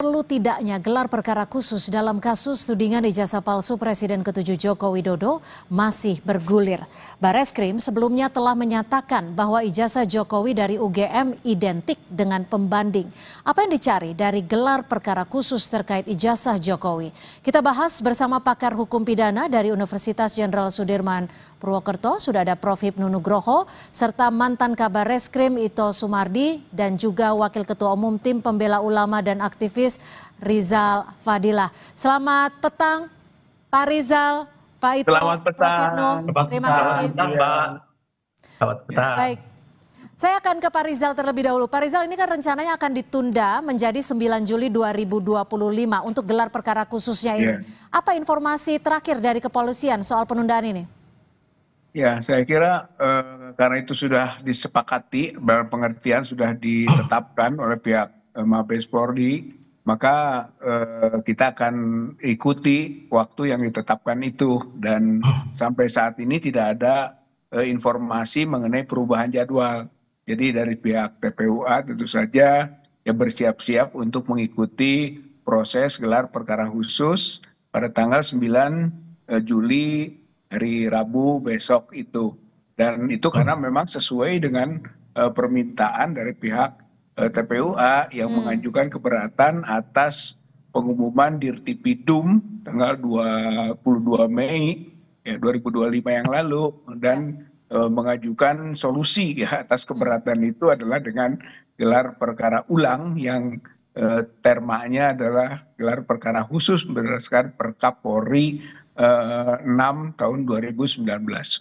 perlu tidaknya gelar perkara khusus dalam kasus tudingan ijazah palsu Presiden ke-7 Joko Widodo masih bergulir. Bareskrim sebelumnya telah menyatakan bahwa ijazah Jokowi dari UGM identik dengan pembanding. Apa yang dicari dari gelar perkara khusus terkait ijazah Jokowi? Kita bahas bersama pakar hukum pidana dari Universitas Jenderal Sudirman Purwokerto. Sudah ada Prof. Hipnu Nugroho serta mantan Kabar Reskrim Ito Sumardi dan juga Wakil Ketua Umum Tim Pembela Ulama dan Aktivis Rizal Fadilah. Selamat petang Pak Rizal, Pak Ito, Selamat petang. Prof. Hipnu. Terima kasih. Selamat petang. Baik. Saya akan ke Pak Rizal terlebih dahulu. Pak Rizal, ini kan rencananya akan ditunda menjadi 9 Juli 2025 untuk gelar perkara khususnya ini. Apa informasi terakhir dari kepolisian soal penundaan ini? Ya, saya kira karena itu sudah disepakati, pengertian sudah ditetapkan oleh pihak Mabes Polri, maka kita akan ikuti waktu yang ditetapkan itu. Dan sampai saat ini tidak ada informasi mengenai perubahan jadwal. Jadi dari pihak TPUA tentu saja ya bersiap-siap untuk mengikuti proses gelar perkara khusus pada tanggal 9 Juli hari Rabu besok itu. Dan itu karena memang sesuai dengan permintaan dari pihak TPUA yang mengajukan keberatan atas pengumuman Dirtipidum tanggal 22 Mei 2025 yang lalu dan mengajukan solusi ya atas keberatan itu adalah dengan gelar perkara ulang yang termanya adalah gelar perkara khusus berdasarkan Perkapolri 6 tahun 2019.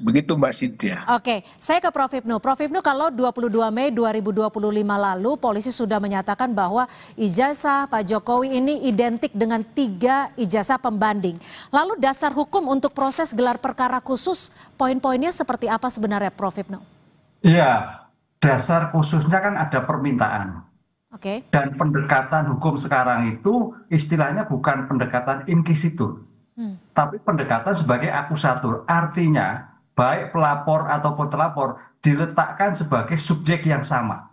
Begitu Mbak Cynthia. Oke, saya ke Prof. Hipnu. Prof. Hipnu, kalau 22 Mei 2025 lalu polisi sudah menyatakan bahwa ijazah Pak Jokowi ini identik dengan 3 ijazah pembanding. Lalu dasar hukum untuk proses gelar perkara khusus, poin-poinnya seperti apa sebenarnya Prof. Hipnu? Iya, dasar khususnya kan ada permintaan. Oke. Dan pendekatan hukum sekarang itu istilahnya bukan pendekatan inquisitur. Tapi pendekatan sebagai akusatur, artinya baik pelapor ataupun terlapor diletakkan sebagai subjek yang sama.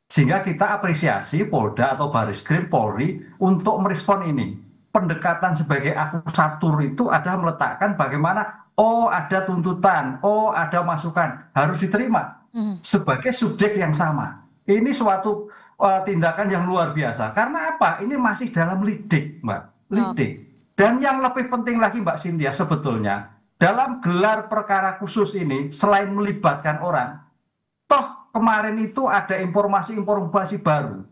Sehingga kita apresiasi Polda atau Bareskrim Polri untuk merespon ini. Pendekatan sebagai akusatur itu adalah meletakkan bagaimana, oh ada tuntutan, oh ada masukan, harus diterima sebagai subjek yang sama. Ini suatu tindakan yang luar biasa. Karena apa? Ini masih dalam lidik, Mbak. Lidik. Dan yang lebih penting lagi Mbak Cynthia sebetulnya, dalam gelar perkara khusus ini selain melibatkan orang, toh kemarin itu ada informasi-informasi baru.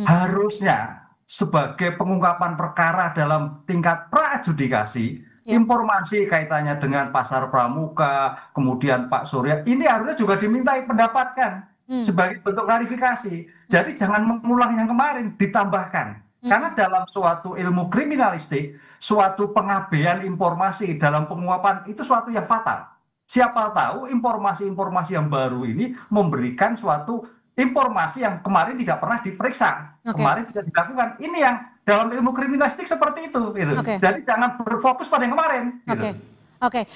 Harusnya sebagai pengungkapan perkara dalam tingkat pra-adjudikasi, informasi kaitannya dengan pasar pramuka, kemudian Pak Surya, ini harusnya juga dimintai pendapatkan sebagai bentuk klarifikasi. Jadi jangan mengulang yang kemarin, ditambahkan. Karena dalam suatu ilmu kriminalistik, suatu pengabaian informasi dalam penguapan itu suatu yang fatal. Siapa tahu informasi-informasi yang baru ini memberikan suatu informasi yang kemarin tidak pernah diperiksa, kemarin tidak dilakukan. Ini yang dalam ilmu kriminalistik seperti itu. Gitu. Jadi jangan berfokus pada yang kemarin. Gitu. Oke,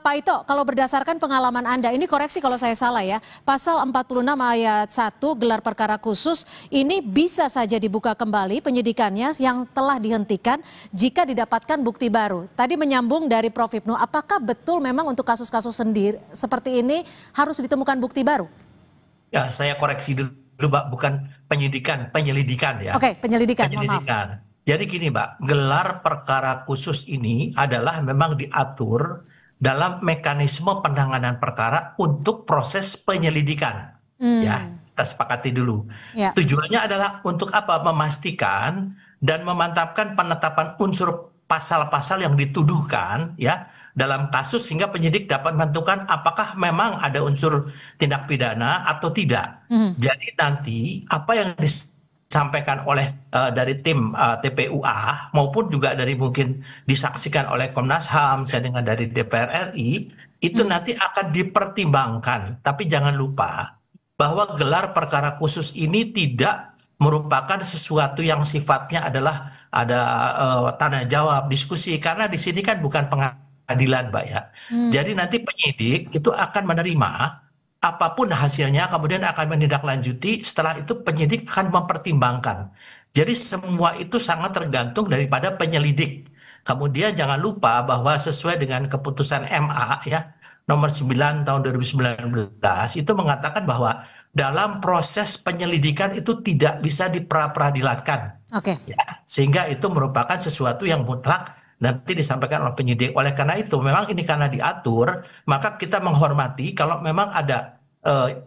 Pak Ito, kalau berdasarkan pengalaman Anda, ini koreksi kalau saya salah ya, pasal 46 ayat 1 gelar perkara khusus ini bisa saja dibuka kembali penyidikannya yang telah dihentikan jika didapatkan bukti baru. Tadi menyambung dari Prof. Hipnu, apakah betul memang untuk kasus-kasus sendiri seperti ini harus ditemukan bukti baru? Ya, saya koreksi dulu Mbak, bukan penyidikan, penyelidikan ya. Oke, penyelidikan. Maaf. Jadi gini Mbak, gelar perkara khusus ini adalah memang diatur dalam mekanisme penanganan perkara untuk proses penyelidikan. Ya, kita sepakati dulu. Tujuannya adalah untuk apa? Memastikan dan memantapkan penetapan unsur pasal-pasal yang dituduhkan ya dalam kasus sehingga penyidik dapat menentukan apakah memang ada unsur tindak pidana atau tidak. Jadi nanti apa yang disampaikan oleh dari tim TPUA maupun juga dari mungkin disaksikan oleh Komnas HAM, saya dengar dari DPR RI, itu nanti akan dipertimbangkan. Tapi jangan lupa bahwa gelar perkara khusus ini tidak merupakan sesuatu yang sifatnya adalah ada tanya jawab, diskusi, karena di sini kan bukan pengadilan, Mbak ya. Jadi nanti penyidik itu akan menerima apapun hasilnya, kemudian akan menindaklanjuti. Setelah itu penyidik akan mempertimbangkan Jadi semua itu sangat tergantung daripada penyelidik. Kemudian jangan lupa bahwa sesuai dengan keputusan MA ya nomor 9 tahun 2019 itu mengatakan bahwa dalam proses penyelidikan itu tidak bisa dipra-peradilatkan. Oke. Ya, sehingga itu merupakan sesuatu yang mutlak nanti disampaikan oleh penyidik. Oleh karena itu, memang ini karena diatur, maka kita menghormati kalau memang ada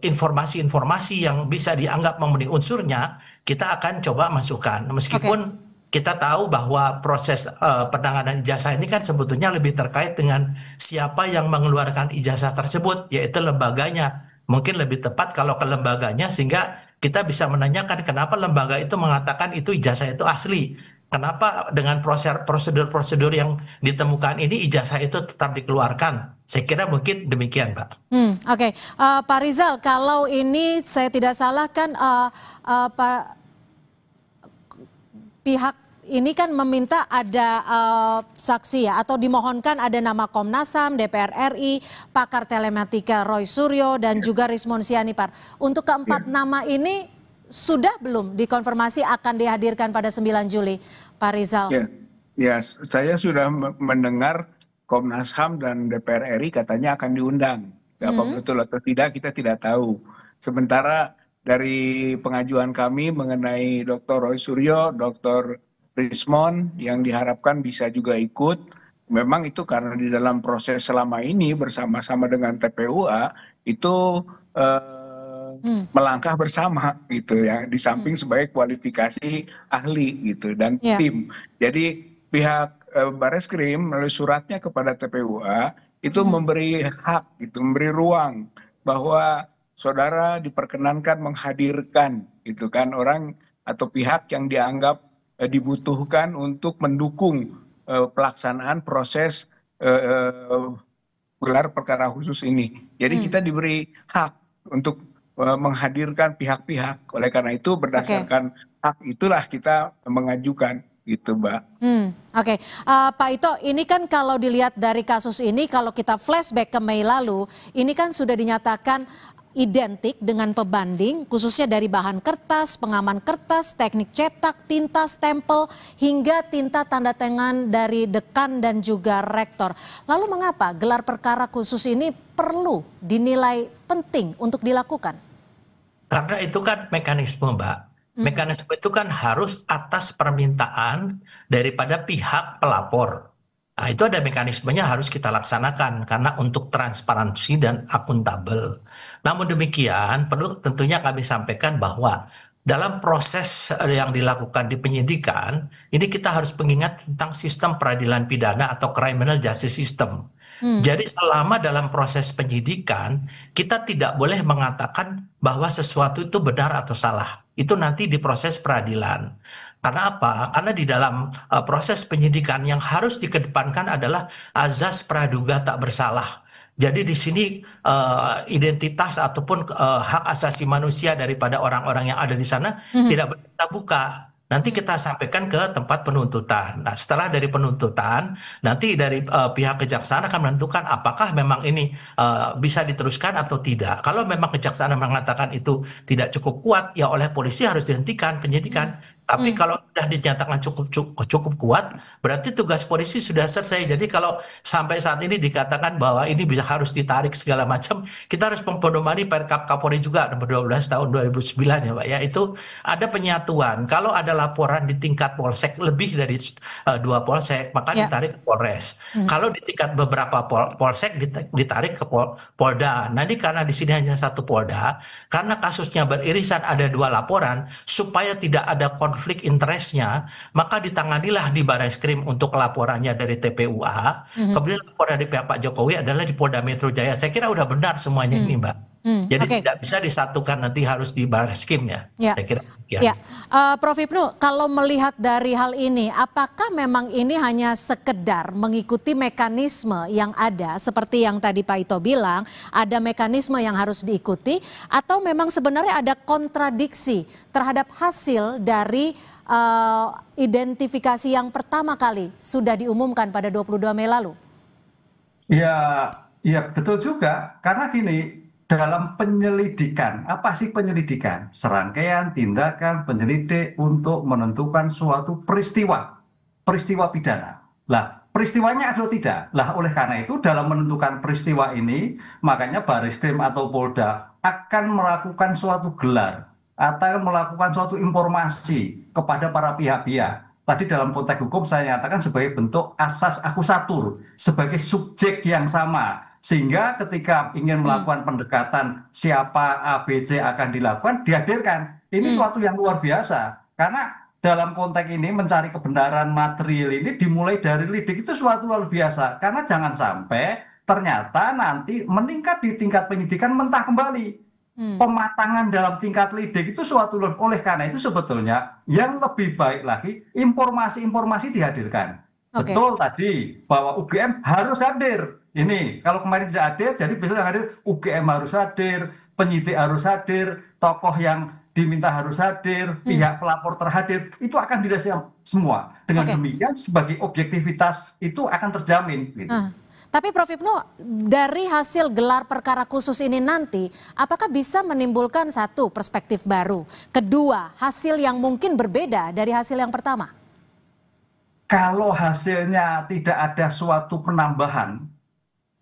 informasi-informasi yang bisa dianggap memenuhi unsurnya, kita akan coba masukkan. Oke. Meskipun kita tahu bahwa proses penanganan ijazah ini kan sebetulnya lebih terkait dengan siapa yang mengeluarkan ijazah tersebut, yaitu lembaganya. Mungkin lebih tepat kalau ke lembaganya, sehingga kita bisa menanyakan kenapa lembaga itu mengatakan itu ijazah itu asli. Kenapa dengan prosedur-prosedur yang ditemukan ini ijazah itu tetap dikeluarkan? Saya kira mungkin demikian, Mbak. Oke. Pak Rizal, kalau ini saya tidak salah kan pihak ini kan meminta ada saksi ya, atau dimohonkan ada nama Komnas HAM, DPR RI, pakar telematika Roy Suryo, dan juga Rismon Sianipar. Untuk keempat nama ini sudah belum dikonfirmasi akan dihadirkan pada 9 Juli, Pak Rizal? Ya, saya sudah mendengar Komnas HAM dan DPR RI katanya akan diundang. Apa betul atau tidak kita tidak tahu. Sementara dari pengajuan kami mengenai Dr. Roy Suryo, Dr. Rismon yang diharapkan bisa juga ikut, memang itu karena di dalam proses selama ini bersama-sama dengan TPUA itu melangkah bersama gitu ya, di samping sebagai kualifikasi ahli gitu dan tim. Jadi pihak Bareskrim melalui suratnya kepada TPUA itu memberi hak gitu, memberi ruang bahwa saudara diperkenankan menghadirkan gitu kan orang atau pihak yang dianggap dibutuhkan untuk mendukung pelaksanaan proses gelar perkara khusus ini. Jadi kita diberi hak untuk menghadirkan pihak-pihak. Oleh karena itu berdasarkan hak itulah kita mengajukan gitu, Mbak. Oke. Pak Ito, ini kan kalau dilihat dari kasus ini, kalau kita flashback ke Mei lalu, ini kan sudah dinyatakan identik dengan pebanding, khususnya dari bahan kertas, pengaman kertas, teknik cetak, tinta, stempel, hingga tinta tanda tangan dari dekan dan juga rektor. Lalu mengapa gelar perkara khusus ini perlu dinilai penting untuk dilakukan? Karena itu kan mekanisme, Mbak. Mekanisme itu kan harus atas permintaan daripada pihak pelapor. Nah, itu ada mekanismenya harus kita laksanakan karena untuk transparansi dan akuntabel. Namun demikian, perlu tentunya kami sampaikan bahwa dalam proses yang dilakukan di penyidikan, ini kita harus mengingat tentang sistem peradilan pidana atau criminal justice system. Jadi selama dalam proses penyidikan, kita tidak boleh mengatakan bahwa sesuatu itu benar atau salah. Itu nanti di proses peradilan. Karena apa? Karena di dalam proses penyidikan yang harus dikedepankan adalah azas praduga tak bersalah. Jadi di sini identitas ataupun hak asasi manusia daripada orang-orang yang ada di sana tidak boleh kita buka. Nanti kita sampaikan ke tempat penuntutan. Nah, setelah dari penuntutan, nanti dari pihak kejaksaan akan menentukan apakah memang ini bisa diteruskan atau tidak. Kalau memang kejaksaan mengatakan itu tidak cukup kuat, ya oleh polisi harus dihentikan penyidikan. Tapi kalau sudah dinyatakan cukup kuat, berarti tugas polisi sudah selesai. Jadi kalau sampai saat ini dikatakan bahwa ini bisa harus ditarik segala macam, kita harus mempedomani Perkap Kapolri juga nomor 12 tahun 2009 ya Pak ya. Itu ada penyatuan. Kalau ada laporan di tingkat polsek lebih dari 2 polsek, maka ditarik ke Polres. Kalau di tingkat beberapa polsek ditarik ke Polda. Nah, ini karena di sini hanya 1 Polda, karena kasusnya beririsan ada 2 laporan, supaya tidak ada konflik interestnya, maka ditanganilah di Bareskrim untuk laporannya dari TPUA, kemudian laporan dari pihak Pak Jokowi adalah di Polda Metro Jaya. Saya kira udah benar semuanya ini, Mbak. Jadi tidak bisa disatukan, nanti harus di Bareskrim ya. Saya kira. Prof. Ibnu, kalau melihat dari hal ini, apakah memang ini hanya sekedar mengikuti mekanisme yang ada, seperti yang tadi Pak Ito bilang, ada mekanisme yang harus diikuti, atau memang sebenarnya ada kontradiksi terhadap hasil dari identifikasi yang pertama kali sudah diumumkan pada 22 Mei lalu? Ya betul juga, karena gini, dalam penyelidikan. Apa sih penyelidikan? Serangkaian tindakan penyelidik untuk menentukan suatu peristiwa pidana. Lah, peristiwanya ada atau tidak? Lah, oleh karena itu dalam menentukan peristiwa ini, makanya Bariskim atau Polda akan melakukan suatu gelar atau melakukan suatu informasi kepada para pihak-pihak. Tadi dalam konteks hukum saya nyatakan sebagai bentuk asas akusatur, sebagai subjek yang sama. Sehingga ketika ingin melakukan pendekatan siapa ABC akan dilakukan, dihadirkan. Ini suatu yang luar biasa. Karena dalam konteks ini mencari kebenaran material ini dimulai dari lidik itu suatu luar biasa. Karena jangan sampai ternyata nanti meningkat di tingkat penyidikan mentah kembali. Pematangan dalam tingkat lidik itu suatu oleh karena itu sebetulnya yang lebih baik lagi informasi-informasi dihadirkan. Oke. Betul tadi bahwa UGM harus hadir. Ini kalau kemarin tidak hadir, jadi besok yang hadir UGM harus hadir, penyidik harus hadir, tokoh yang diminta harus hadir, pihak pelapor terhadir, itu akan dirasakan semua. Dengan Oke. demikian sebagai objektivitas itu akan terjamin. Gitu. Tapi Prof. Ibnu, dari hasil gelar perkara khusus ini nanti, apakah bisa menimbulkan satu perspektif baru? Kedua, hasil yang mungkin berbeda dari hasil yang pertama? Kalau hasilnya tidak ada suatu penambahan,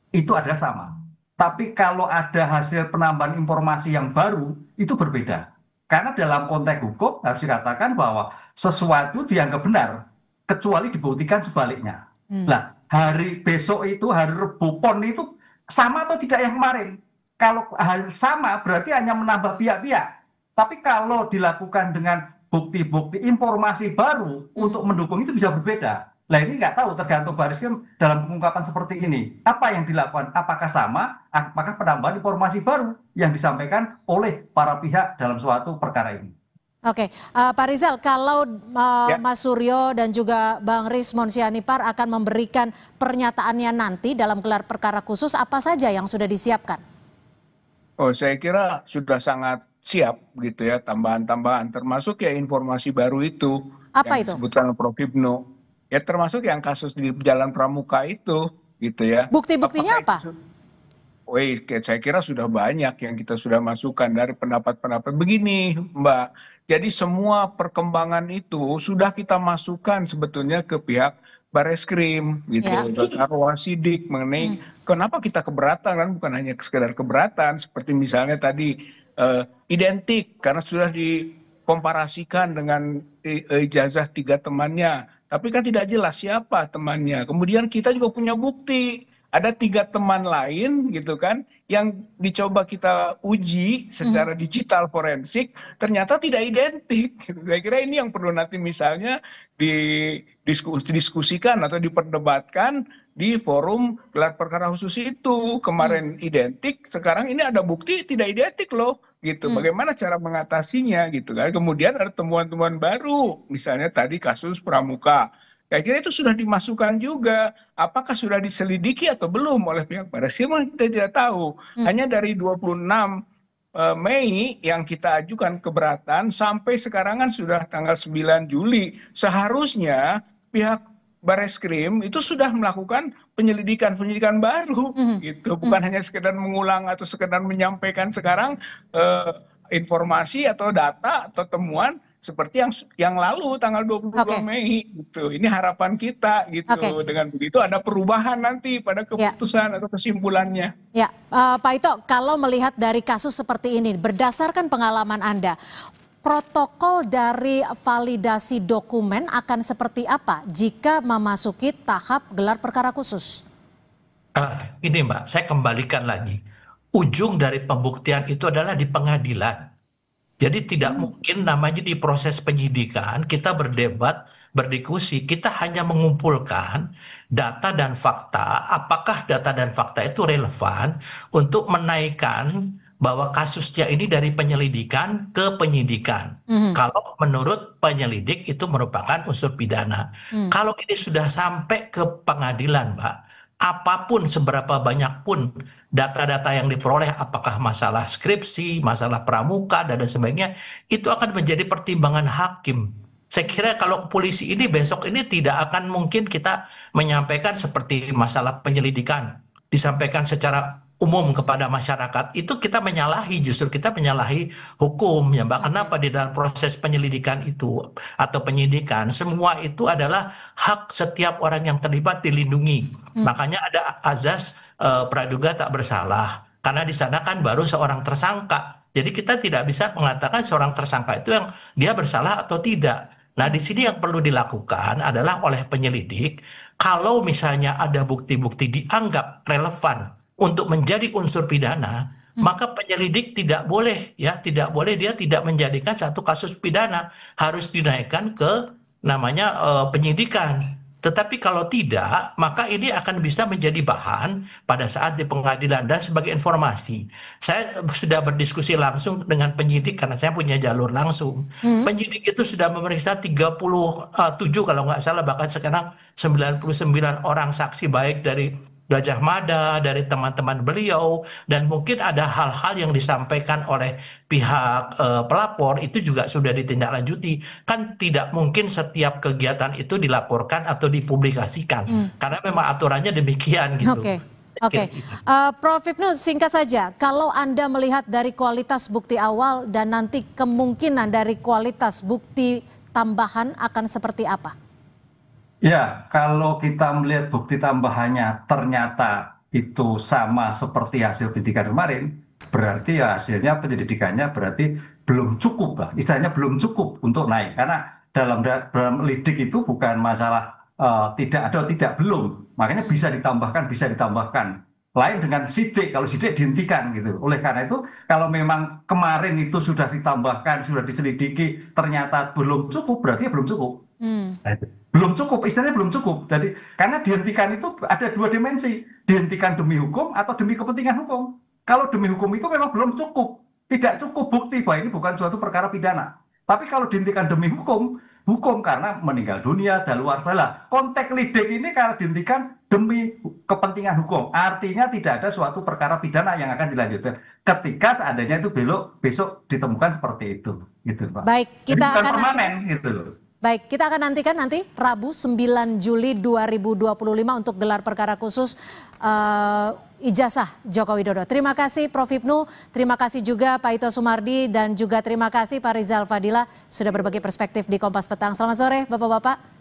itu adalah sama. Tapi kalau ada hasil penambahan informasi yang baru, itu berbeda. Karena dalam konteks hukum harus dikatakan bahwa sesuatu dianggap benar, kecuali dibuktikan sebaliknya. Nah, hari besok itu, hari Rebu PON itu sama atau tidak yang kemarin? Kalau sama berarti hanya menambah pihak-pihak. Tapi kalau dilakukan dengan bukti-bukti informasi baru untuk mendukung itu bisa berbeda. Nah ini nggak tahu tergantung Bariskim dalam pengungkapan seperti ini. Apa yang dilakukan? Apakah sama? Apakah penambahan informasi baru yang disampaikan oleh para pihak dalam suatu perkara ini? Oke, Pak Rizal, kalau Mas Suryo dan juga Bang Rismon Sianipar akan memberikan pernyataannya nanti dalam gelar perkara khusus, apa saja yang sudah disiapkan? Oh, saya kira sudah sangat siap gitu ya, tambahan-tambahan, termasuk ya informasi baru itu Apa yang itu? disebutkan Prof. Ibnu. Ya termasuk yang kasus di Jalan Pramuka itu gitu ya. Bukti-buktinya apa? Saya kira sudah banyak yang kita sudah masukkan dari pendapat-pendapat begini, Mbak. Jadi semua perkembangan itu sudah kita masukkan sebetulnya ke pihak Bareskrim gitu, Wasidik mengenai kenapa kita keberatan kan, bukan hanya sekedar keberatan seperti misalnya tadi identik karena sudah dikomparasikan dengan ijazah 3 temannya, tapi kan tidak jelas siapa temannya. Kemudian kita juga punya bukti. Ada 3 teman lain gitu kan yang dicoba kita uji secara digital forensik ternyata tidak identik. Saya kira ini yang perlu nanti misalnya didiskusikan atau diperdebatkan di forum gelar perkara khusus itu. Kemarin identik, sekarang ini ada bukti tidak identik loh gitu. Bagaimana cara mengatasinya gitu kan. Kemudian ada temuan-temuan baru, misalnya tadi kasus Pramuka. Saya kira itu sudah dimasukkan juga. Apakah sudah diselidiki atau belum oleh pihak Bareskrim kita tidak tahu. Hanya dari 26 Mei yang kita ajukan keberatan sampai sekarang kan sudah tanggal 9 Juli. Seharusnya pihak Bareskrim itu sudah melakukan penyelidikan baru gitu. Bukan hanya sekedar mengulang atau sekedar menyampaikan sekarang informasi atau data atau temuan seperti yang lalu tanggal 22 Mei gitu. Ini harapan kita gitu. Dengan begitu ada perubahan nanti pada keputusan atau kesimpulannya. Ya, Pak Ito, kalau melihat dari kasus seperti ini berdasarkan pengalaman Anda, protokol dari validasi dokumen akan seperti apa jika memasuki tahap gelar perkara khusus? Ini Mbak, saya kembalikan lagi. Ujung dari pembuktian itu adalah di pengadilan. Jadi tidak mungkin namanya di proses penyidikan kita berdebat, berdiskusi, kita hanya mengumpulkan data dan fakta, apakah data dan fakta itu relevan untuk menaikkan bahwa kasusnya ini dari penyelidikan ke penyidikan. Kalau menurut penyelidik itu merupakan unsur pidana. Kalau ini sudah sampai ke pengadilan, Mbak, apapun seberapa banyak pun data-data yang diperoleh, apakah masalah skripsi, masalah pramuka, dan sebagainya, itu akan menjadi pertimbangan hakim. Saya kira kalau polisi ini besok ini tidak akan mungkin kita menyampaikan seperti masalah penyelidikan, disampaikan secara umum kepada masyarakat, itu kita menyalahi, justru kita menyalahi hukum ya Mbak. Kenapa di dalam proses penyelidikan itu atau penyidikan, semua itu adalah hak setiap orang yang terlibat dilindungi. Makanya ada azas praduga tak bersalah, karena di sana kan baru seorang tersangka. Jadi kita tidak bisa mengatakan seorang tersangka itu yang dia bersalah atau tidak. Nah, di sini yang perlu dilakukan adalah oleh penyelidik, kalau misalnya ada bukti-bukti dianggap relevan untuk menjadi unsur pidana, maka penyelidik tidak boleh dia tidak menjadikan satu kasus pidana, harus dinaikkan ke namanya penyidikan. Tetapi kalau tidak, maka ini akan bisa menjadi bahan pada saat di pengadilan. Dan sebagai informasi, saya sudah berdiskusi langsung dengan penyidik karena saya punya jalur langsung. Penyidik itu sudah memeriksa 37 kalau nggak salah, bahkan sekarang 99 orang saksi, baik dari Gajah Mada, dari teman-teman beliau, dan mungkin ada hal-hal yang disampaikan oleh pihak pelapor itu juga sudah ditindaklanjuti. Kan tidak mungkin setiap kegiatan itu dilaporkan atau dipublikasikan, karena memang aturannya demikian gitu. Oke. Prof. Hipnu, singkat saja, kalau Anda melihat dari kualitas bukti awal dan nanti kemungkinan dari kualitas bukti tambahan akan seperti apa? Ya, kalau kita melihat bukti tambahannya ternyata itu sama seperti hasil penyidikan kemarin, berarti ya hasilnya penyelidikannya berarti belum cukup lah, istilahnya belum cukup untuk naik. Karena dalam lidik itu bukan masalah tidak ada atau tidak, belum. Makanya bisa ditambahkan. Lain dengan sidik, kalau sidik dihentikan gitu. Oleh karena itu, kalau memang kemarin itu sudah ditambahkan, sudah diselidiki, ternyata belum cukup, berarti ya belum cukup. Nah, itu. Belum cukup, istilahnya belum cukup. Jadi karena dihentikan itu ada dua dimensi, dihentikan demi hukum atau demi kepentingan hukum. Kalau demi hukum itu memang belum cukup, tidak cukup bukti bahwa ini bukan suatu perkara pidana. Tapi kalau dihentikan demi hukum karena meninggal dunia, daluarsa. Konteks lidik ini karena dihentikan demi kepentingan hukum, artinya tidak ada suatu perkara pidana yang akan dilanjutkan. Ketika seandainya itu besok ditemukan seperti itu, gitu Pak. Baik, kita jadi bukan akan permanen gitu loh. Baik, kita akan nantikan nanti Rabu 9 Juli 2025 untuk gelar perkara khusus ijazah Joko Widodo. Terima kasih Prof. Hipnu, terima kasih juga Pak Ito Sumardi, dan juga terima kasih Pak Rizal Fadila sudah berbagi perspektif di Kompas Petang. Selamat sore Bapak-Bapak.